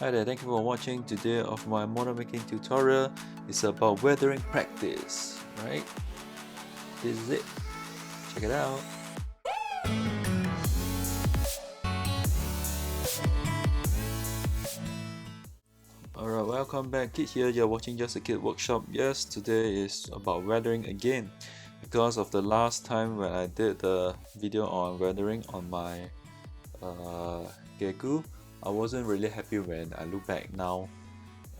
Hi there, thank you for watching. Today of my model making tutorial is about weathering practice, right? This is it. Check it out. Alright, welcome back. Kid here, you're watching Juzakidt workshop. Yes, today is about weathering again. Because of the last time when I did the video on weathering on my Gegu, I wasn't really happy when I look back now,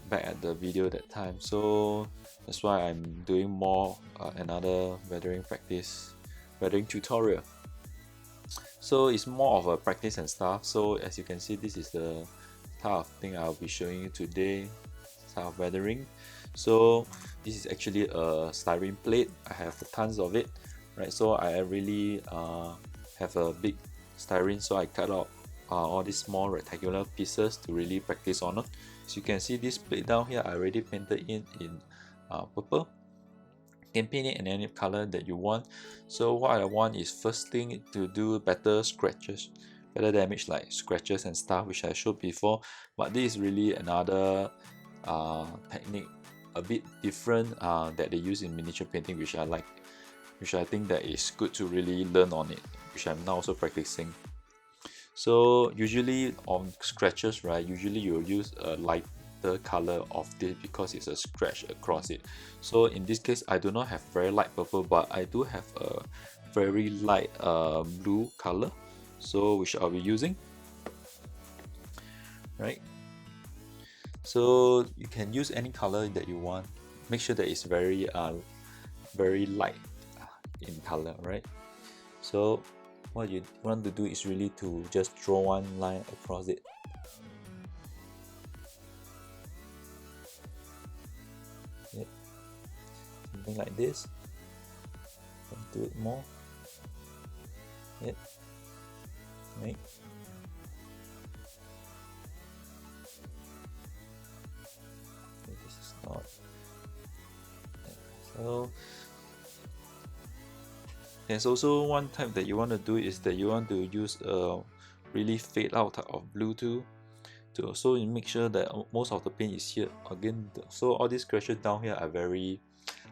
back at the video that time. So that's why I'm doing more another weathering practice, weathering tutorial. So it's more of a practice and stuff. So as you can see, this is the type of thing I'll be showing you today, type of weathering. So this is actually a styrene plate. I have tons of it, right? So I really have a big styrene, so I cut out all these small rectangular pieces to really practice on it. As you can see, this plate down here I already painted in purple. You can paint it in any color that you want. So what I want is, first thing, to do better scratches, better damage like scratches and stuff, which I showed before. But this is really another technique, a bit different that they use in miniature painting, which I like, which I think that is good to really learn on it, which I'm now also practicing. So usually on scratches, right, usually you'll use a lighter color of this because it's a scratch across it. So in this case, I do not have very light purple, but I do have a very light blue color, so which I'll be using, right? So you can use any color that you want. Make sure that it's very light in color, right? So what you want to do is really to just draw one line across it. Yep. Something like this. Do it more. Yep. Right. Okay, this is not. So there's also one type that you want to do is that you want to use a really fade out type of blue too. So you make sure that most of the paint is here again. So all these scratches down here are very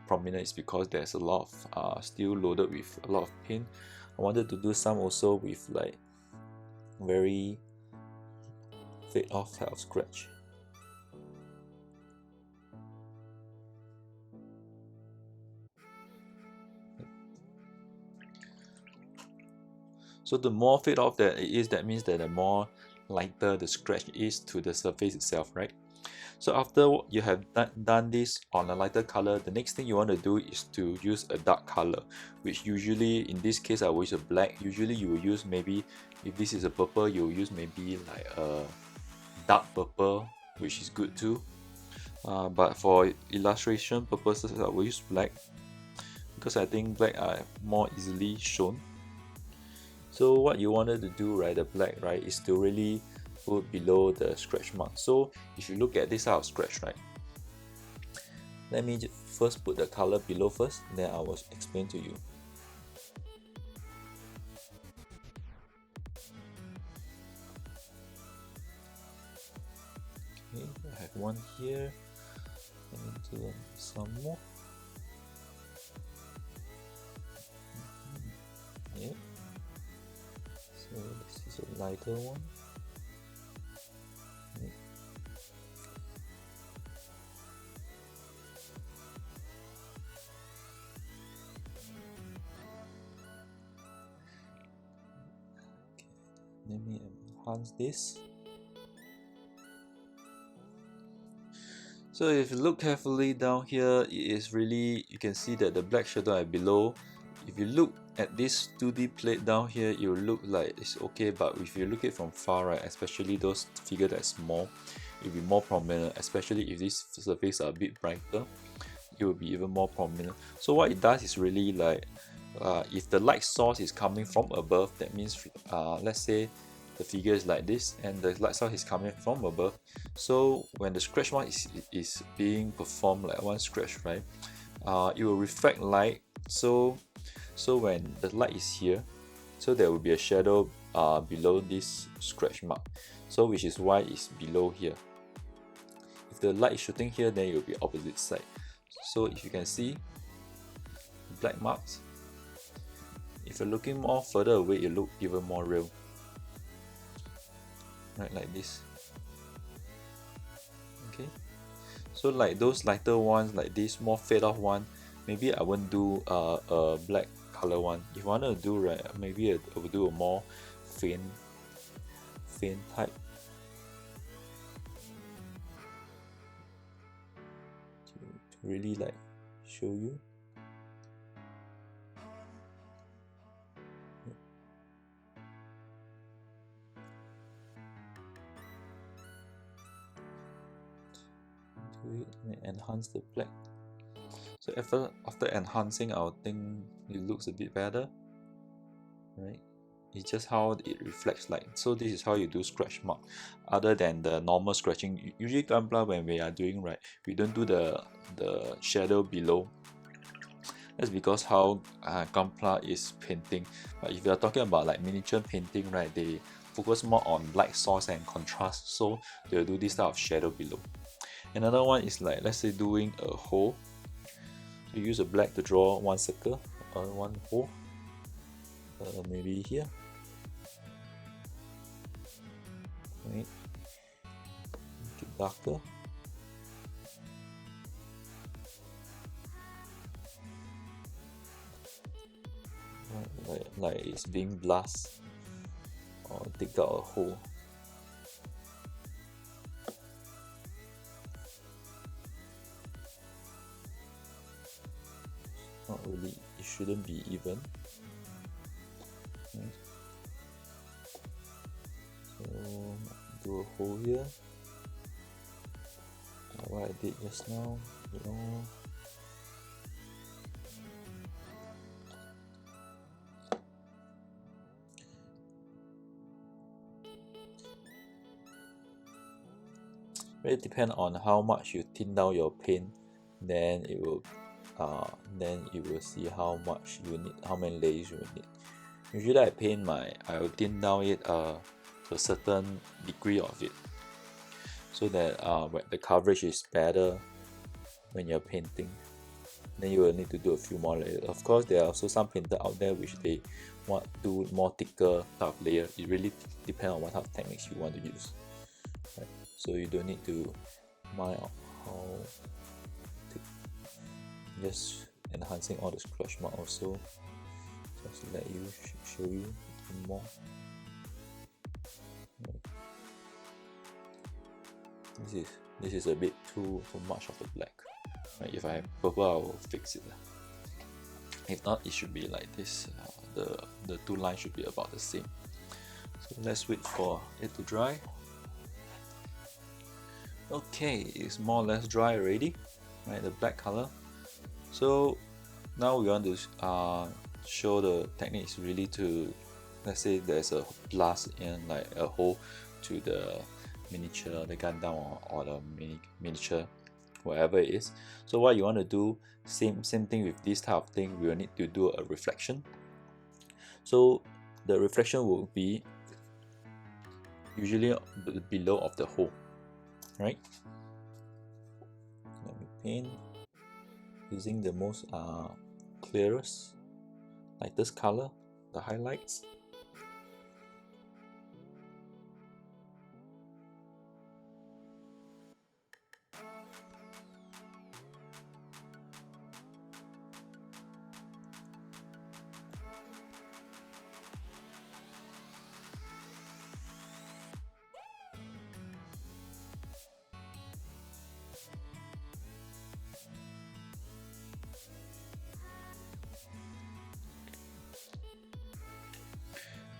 prominent. It's because there's a lot of still loaded with a lot of paint. I wanted to do some also with like very fade off type of scratch. So the more fade off that it is, that means that the more lighter the scratch is to the surface itself, right? So after you have done this on a lighter color, the next thing you want to do is to use a dark color, which usually in this case I will use a black. Usually you will use, maybe if this is a purple, you will use maybe like a dark purple, which is good too. But for illustration purposes, I will use black because I think black are more easily shown. So what you wanted to do, right, the black, right, is to really put below the scratch mark. So if you look at this out of scratch, right, let me first put the color below first, then I will explain to you. Okay, I have one here. Let me do some more. Yeah. So this is a lighter one. Let me enhance this. So if you look carefully down here, it is really, you can see that the black shadow are below. If you look at this 2D plate down here, it will look like it's okay, but if you look at it from far, right, especially those figure that is small, it will be more prominent, especially if this surface are a bit brighter, it will be even more prominent. So what it does is really like, if the light source is coming from above, that means let's say the figure is like this and the light source is coming from above. So when the scratch mark is being performed like one scratch, right, it will reflect light. So when the light is here, so there will be a shadow below this scratch mark, so which is why it's below here. the light is shooting here, then it will be opposite side. So if you can see black marks, if you're looking more further away, it look even more real, right, like this. Okay, so like those lighter ones, like this more fade off one, maybe I won't do a black color one. If I want to do, right, maybe I will do a more faint type. To really like show you. Do it and enhance the black. So after enhancing, I think it looks a bit better, right? It's just how it reflects light. So this is how you do scratch mark, other than the normal scratching. Usually Gunpla, when we are doing, right, we don't do the shadow below. That's because how Gunpla is painting. But if you are talking about like miniature painting, right, they focus more on light source and contrast, so they'll do this type of shadow below. Another one is like, let's say doing a hole. You use a black to draw one circle or one hole, maybe here, right? Make it darker. Right, like it's being blasted, or dig out a hole. Not really, it shouldn't be even. Okay. So do a hole here, like what I did just now, you know. Really depend on how much you thin down your paint, then it will see how much you need, how many layers you need. Usually I will thin down it to a certain degree of it, so that the coverage is better when you're painting. Then you will need to do a few more layers. Of course, there are also some painter out there which they want to do more thicker type of layer. It really depends on what type of techniques you want to use. Right? So you don't need to mind how thick. Just enhancing all the scratch mark also, just to let you show you more. Right. This is a bit too much of the black. Right, if I have purple, I will fix it. If not, it should be like this. The two lines should be about the same. So let's wait for it to dry. Okay, it's more or less dry already, right? The black color. So now we want to show the techniques really to, let's say there's a blast in, like a hole to the miniature, the gundam or the miniature, whatever it is. So what you want to do, same thing with this type of thing, we will need to do a reflection. So the reflection will be usually below of the hole, right? Let me paint using the most clearest, lightest color, the highlights.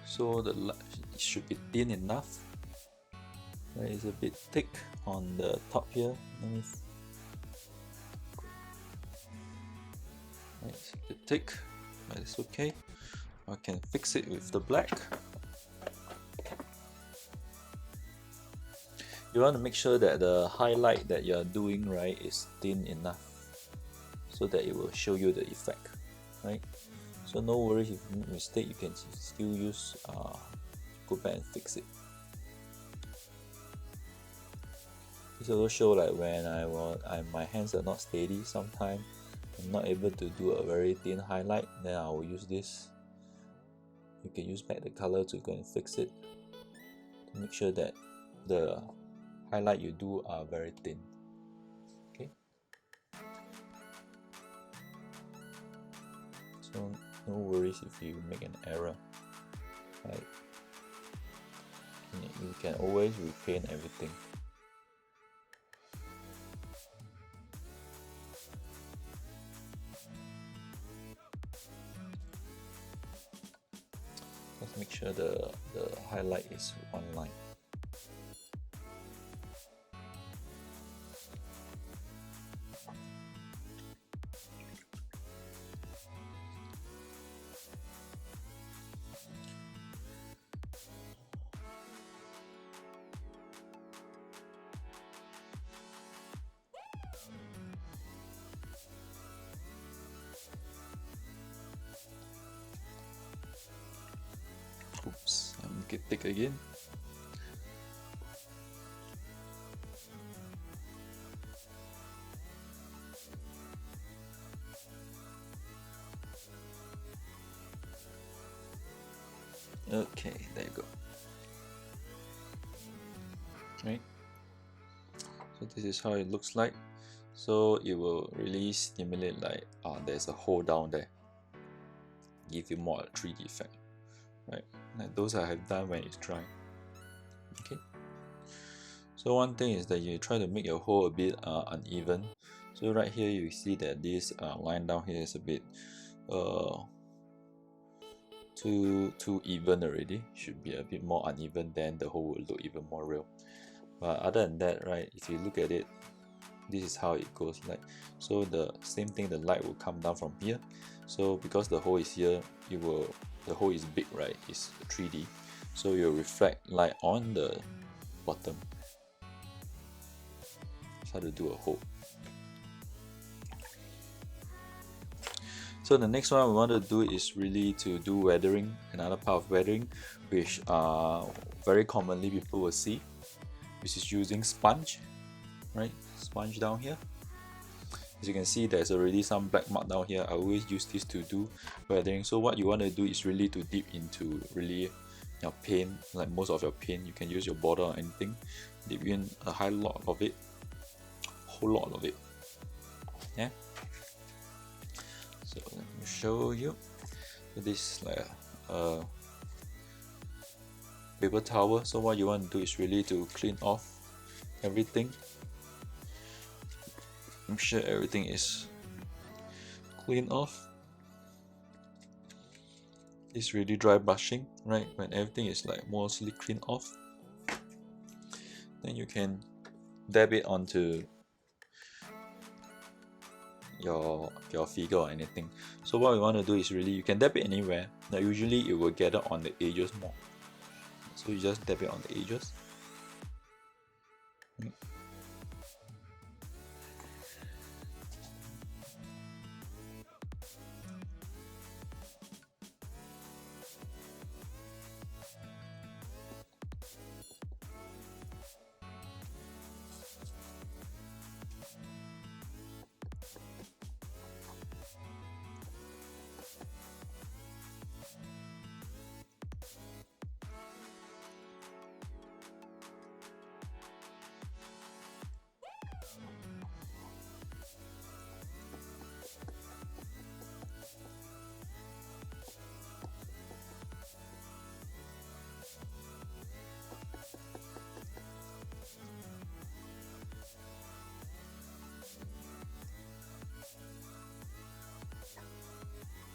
So the light should be thin enough. It's a bit thick on the top here. It's a bit thick, but it's okay. I can fix it with the black. You want to make sure that the highlight that you're doing, right, is thin enough so that it will show you the effect, right? So no worries if you make a mistake, you can still use go back and fix it. This also show like when my hands are not steady, sometimes I'm not able to do a very thin highlight, then I will use this. You can use back the color to go and fix it, to make sure that the highlight you do are very thin. Okay, so no worries if you make an error. Right, you can always repaint everything. Let's make sure the highlight is one line. Oops, I'm get thick again. Okay, there you go. Right, so this is how it looks like. So it will really stimulate like there's a hole down there, give you more 3D effect, right? Like those I have done when it's dry. Okay, so one thing is that you try to make your hole a bit uneven. So right here you see that this line down here is a bit too even already. Should be a bit more uneven, then the hole will look even more real. But other than that, right, if you look at it, this is how it goes like. So the same thing, the light will come down from here. So because the hole is here, the hole is big, right? It's 3D, so you'll reflect light on the bottom. That's how to do a hole. So the next one we want to do is really to do weathering, another part of weathering, which very commonly people will see, which is using sponge, right? Sponge down here. As you can see, there's already some black mark down here. I always use this to do weathering. So what you want to do is really to dip into really your paint, like most of your paint. You can use your border or anything. Dip in a whole lot of it. Yeah. So let me show you. So this is like a paper towel. So what you want to do is really to clean off everything. Make sure everything is clean off. It's really dry brushing, right? When everything is like mostly clean off, then you can dab it onto your figure or anything. So what we want to do is really, you can dab it anywhere. Now usually it will gather on the edges more. So you just dab it on the edges.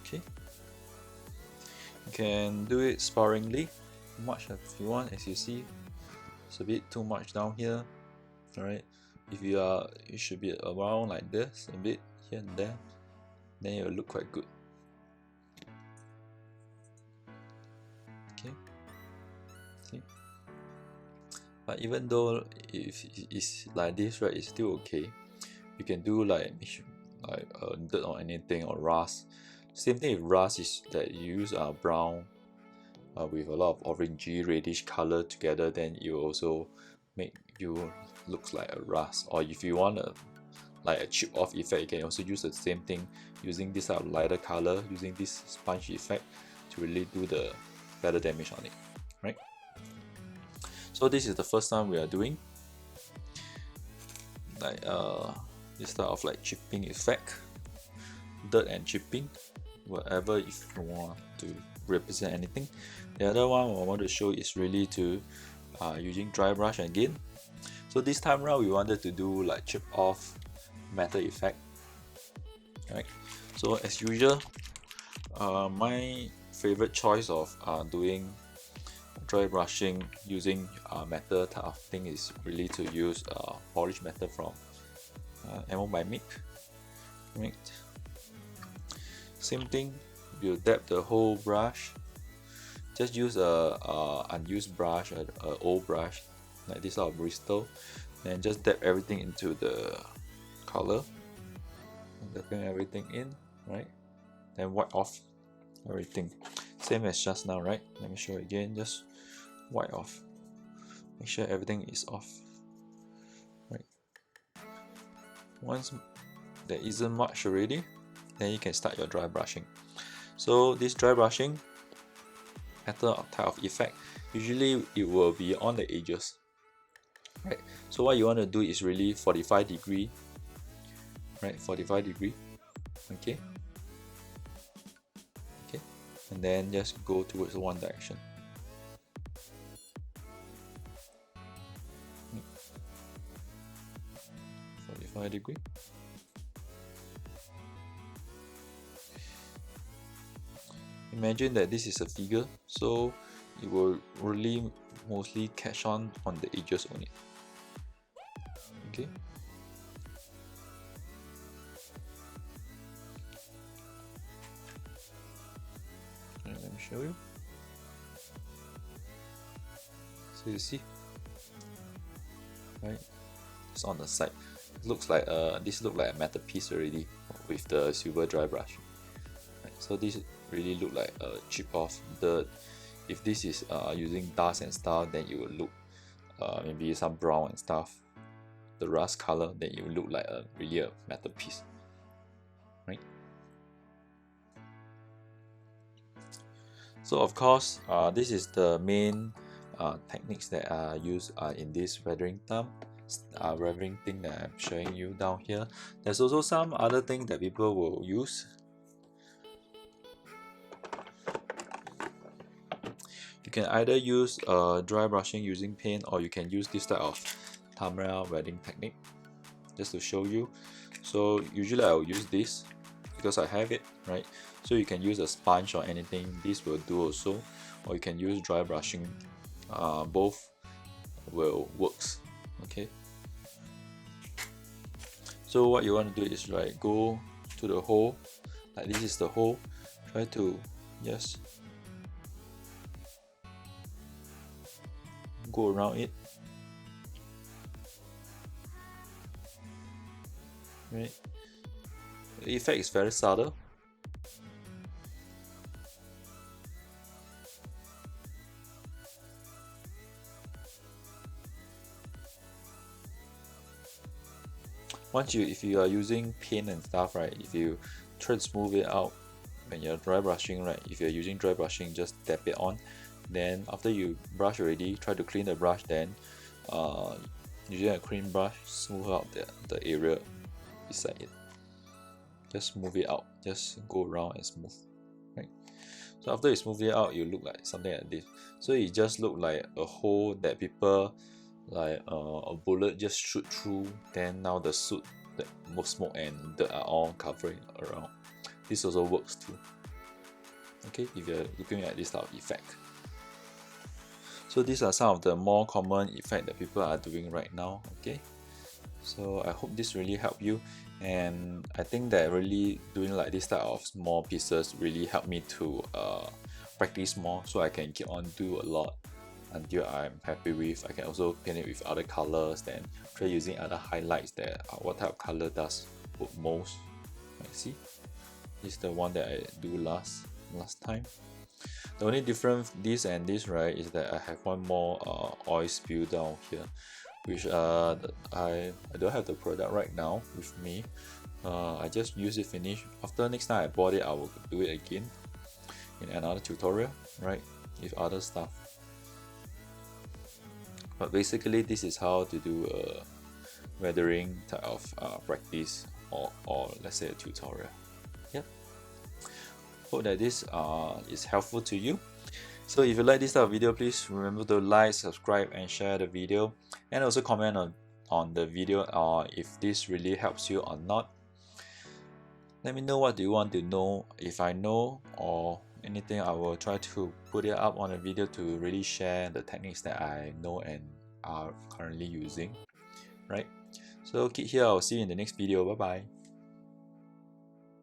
Okay, you can do it sparingly, much as you want. As you see, it's a bit too much down here. Alright, if you should be around like this, a bit here and there, then it will look quite good. Okay. See? But even though if it's like this, right, it's still okay. You can do like dirt or anything, or rust. Same thing with rust is that you use brown with a lot of orangey reddish color together, then you also make you looks like a rust. Or if you want like a chip off effect, you can also use the same thing using this type of lighter color, using this sponge effect to really do the better damage on it, right? So this is the first time we are doing like this type of like chipping effect, dirt and chipping, whatever, if you want to represent anything. The other one I want to show is really to using dry brush again. So this time around we wanted to do like chip off metal effect, right? So as usual, my favorite choice of doing dry brushing using metal type of thing is really to use polished metal from Ammo by Mick. Right. Same thing, you dab the whole brush. Just use a unused brush, an old brush like this out of Bristol, and just dab everything into the color, dabbing everything in, right? Then wipe off everything, same as just now, right? Let me show you again. Just wipe off, make sure everything is off, right? Once there isn't much already, then you can start your dry brushing. So this dry brushing metal type of effect, usually it will be on the edges, right? So what you want to do is really 45 degree, right? 45 degree, okay, and then just go towards one direction. 45 degree. Imagine that this is a figure, so it will really mostly catch on the edges only. Okay. And let me show you. So you see, right? It's on the side. It looks like this looks like a metal piece already with the silver dry brush. Right? So this really look like a chip off dirt. If this is using dust and stuff, then it will look maybe some brown and stuff, the rust color, then it will look like really a metal piece, right? So of course, this is the main techniques that are used in this weathering weathering thing that I'm showing you down here. There's also some other thing that people will use. You can either use dry brushing using paint, or you can use this type of Tamiya weathering technique, just to show you. So usually I will use this because I have it, right? So you can use a sponge or anything, this will do also, or you can use dry brushing, both will works, okay? So what you want to do is like go to the hole, like this is the hole, try to just go around it, right? The effect is very subtle. Once if you are using paint and stuff, right, if you try to smooth it out when you're dry brushing, right, if you're using dry brushing, just tap it on. Then after you brush already, try to clean the brush, then using a clean brush, smooth out the area beside it. Just smooth it out, just go around and smooth, right? So after you smooth it out, you look like something like this. So it just look like a hole that people like a bullet just shoot through, then now the soot, the smoke and dirt are all covering around. This also works too, okay, if you're looking at this type of effect. So these are some of the more common effects that people are doing right now, okay? So I hope this really helped you, and I think that really doing like this type of small pieces really helped me to practice more, so I can keep on do a lot until I'm happy with. I can also paint it with other colors, then try using other highlights that what type of color does work most. Right, see, this is the one that I do last time. The only difference this and this, right, is that I have one more oil spill down here, which I don't have the product right now with me. I just use it finish. After next time I bought it, I will do it again in another tutorial, right, with other stuff. But basically this is how to do a weathering type of practice, or let's say a tutorial. Yep. Hope that this is helpful to you. So if you like this type of video, please remember to like, subscribe and share the video, and also comment on the video if this really helps you or not. Let me know what do you want to know. If I know or anything, I will try to put it up on a video to really share the techniques that I know and are currently using, right? So keep here, I'll see you in the next video. Bye bye.